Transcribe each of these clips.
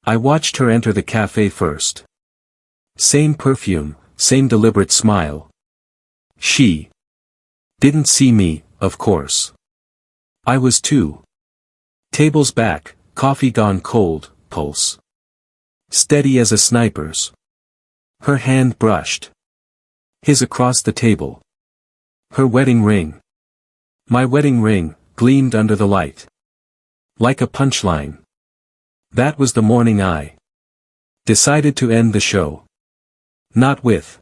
I watched her enter the cafe first. Same perfume, same deliberate smile. She didn't see me, of course. I was too. Tables back, coffee gone cold, pulse steady as a sniper's. Her hand brushed his across the table. Her wedding ring. My wedding ring, gleamed under the light. Like a punchline. That was the morning I decided to end the show. Not with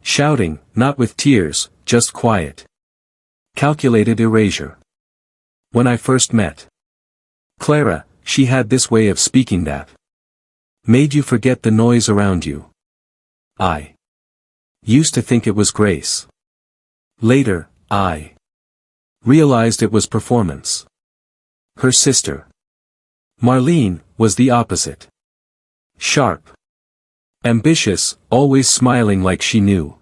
shouting, not with tears, just quiet. Calculated erasure. When I first met Clara, she had this way of speaking that made you forget the noise around you. I used to think it was grace. Later, I realized it was performance. Her sister, Marlene, was the opposite. Sharp. Ambitious, always smiling like she knew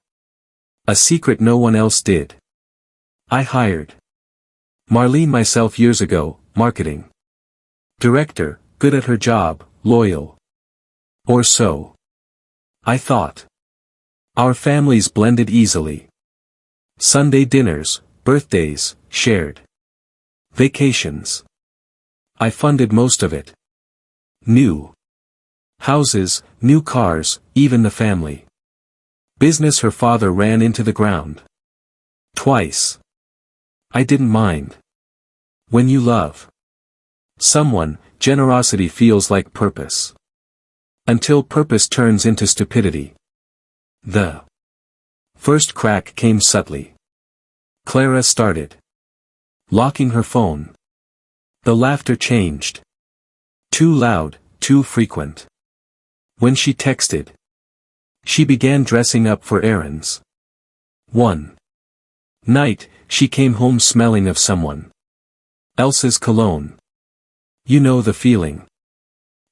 a secret no one else did. I hired Marlene myself years ago, marketing director, good at her job, loyal. Or so I thought. Our families blended easily. Sunday dinners, birthdays, shared vacations. I funded most of it. New houses, new cars, even the family business her father ran into the ground. Twice. I didn't mind. When you love someone, generosity feels like purpose. Until purpose turns into stupidity. The first crack came subtly. Clara started locking her phone. The laughter changed. Too loud, too frequent. When she texted, she began dressing up for errands. One night, she came home smelling of someone else's cologne. You know the feeling.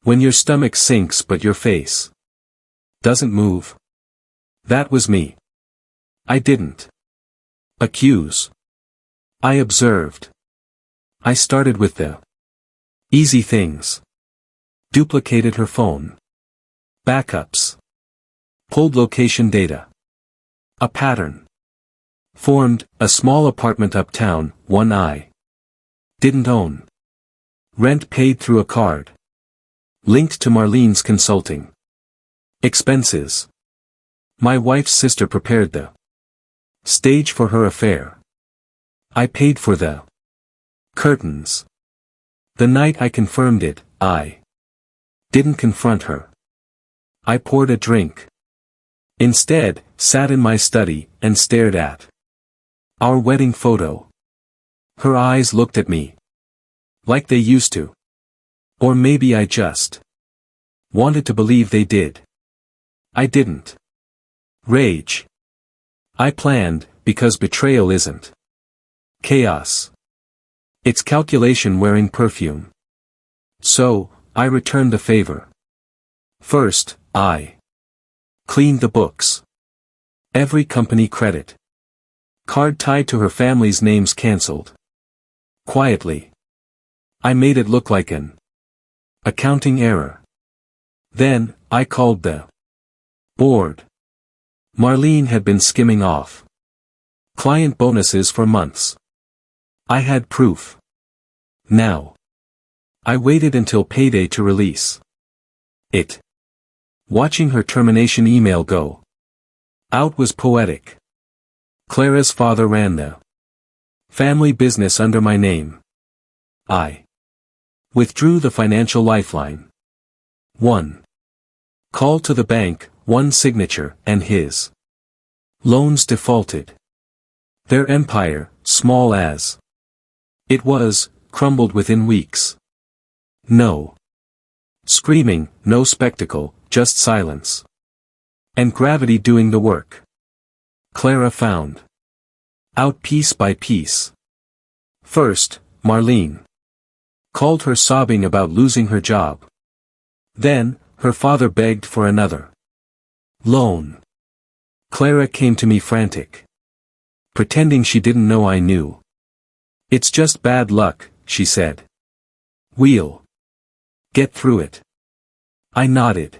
When your stomach sinks but your face doesn't move. That was me. I didn't accuse. I observed. I started with the easy things. Duplicated her phone. Backups. Pulled location data. A pattern formed, a small apartment uptown, one I didn't own. Rent paid through a card. Linked to Marlene's consulting expenses. My wife's sister prepared the stage for her affair. I paid for the curtains. The night I confirmed it, I didn't confront her. I poured a drink. Instead, sat in my study, and stared at our wedding photo. Her eyes looked at me. Like they used to. Or maybe I just wanted to believe they did. I didn't rage. I planned, because betrayal isn't chaos. It's calculation wearing perfume. So, I returned the favor. First, I cleaned the books. Every company credit card tied to her family's names cancelled. Quietly. I made it look like an accounting error. Then, I called the board. Marlene had been skimming off client bonuses for months. I had proof. Now. I waited until payday to release it. Watching her termination email go out was poetic. Clara's father ran the family business under my name. I withdrew the financial lifeline. One call to the bank, one signature, and his loans defaulted. Their empire, small as it was, crumbled within weeks. No screaming, no spectacle, just silence. And gravity doing the work. Clara found out piece by piece. First, Marlene called her sobbing about losing her job. Then, her father begged for another loan. Clara came to me frantic. Pretending she didn't know I knew. It's just bad luck, she said. We'll get through it. I nodded.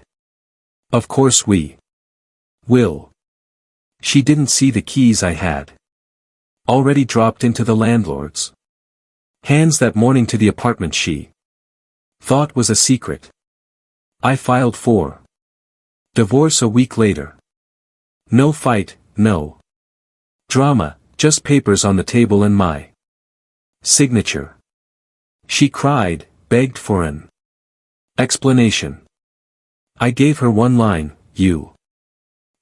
Of course we will. She didn't see the keys I had already dropped into the landlord's hands that morning to the apartment she thought was a secret. I filed for divorce a week later. No fight, no drama, just papers on the table and my signature. She cried, begged for an explanation. I gave her one line: you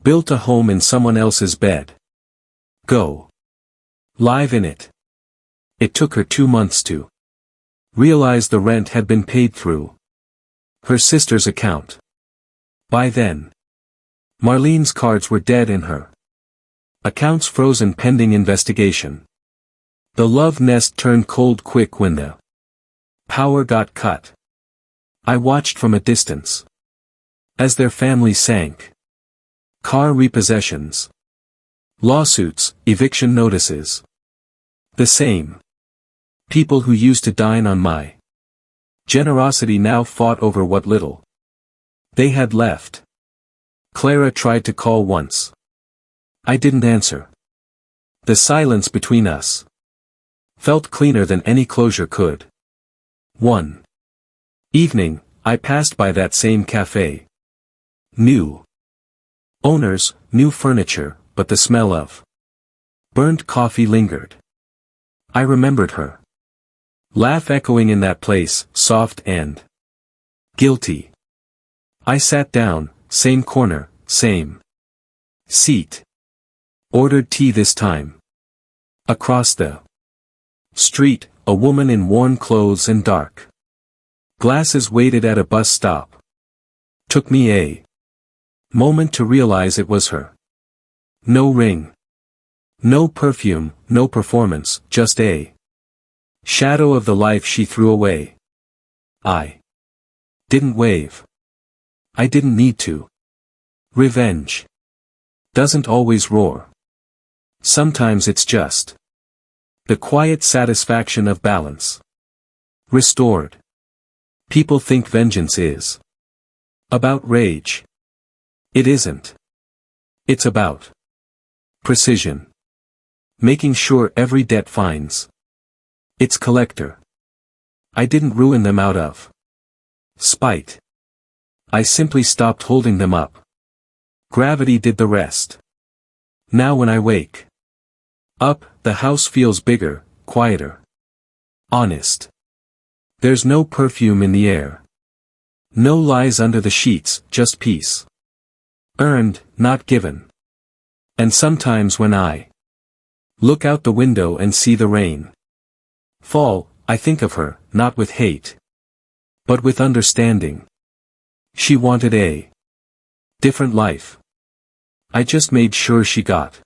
built a home in someone else's bed. Go live in it. It took her 2 months to realize the rent had been paid through her sister's account. By then, Marlene's cards were dead in her accounts, frozen pending investigation. The love nest turned cold quick when the power got cut. I watched from a distance as their family sank. Car repossessions, lawsuits, eviction notices. The same people who used to dine on my generosity now fought over what little they had left. Clara tried to call once. I didn't answer. The silence between us felt cleaner than any closure could. One evening, I passed by that same cafe. New owners, new furniture, but the smell of burnt coffee lingered. I remembered her laugh echoing in that place, soft and guilty. I sat down, same corner, same seat. Ordered tea this time. Across the street, a woman in worn clothes and dark glasses waited at a bus stop. Took me a moment to realize it was her. No ring, no perfume, no performance, just a shadow of the life she threw away. I didn't wave. I didn't need to. Revenge doesn't always roar. Sometimes it's just the quiet satisfaction of balance restored. People think vengeance is about rage. It isn't. It's about precision. Making sure every debt finds its collector. I didn't ruin them out of spite. I simply stopped holding them up. Gravity did the rest. Now when I wake up, the house feels bigger, quieter, honest. There's no perfume in the air. No lies under the sheets, just peace. Earned, not given. And sometimes when I look out the window and see the rain fall, I think of her, not with hate, but with understanding. She wanted a different life. I just made sure she got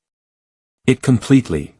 it completely.